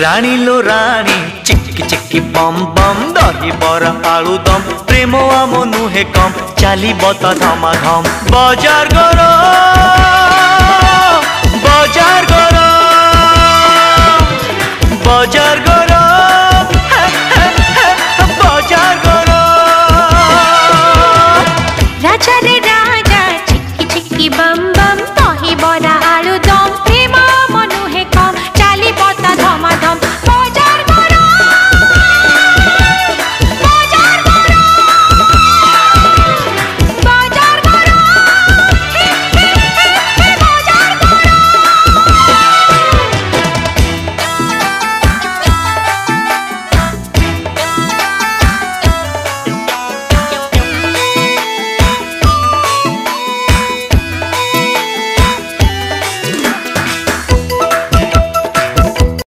रानी लो रानी चिक्की चिक्की बम बम दही बरा आलू दम प्रेम आम नुहे कम चाली बता धमा धम बाजार गरम बाजार गरम बाजार गरम।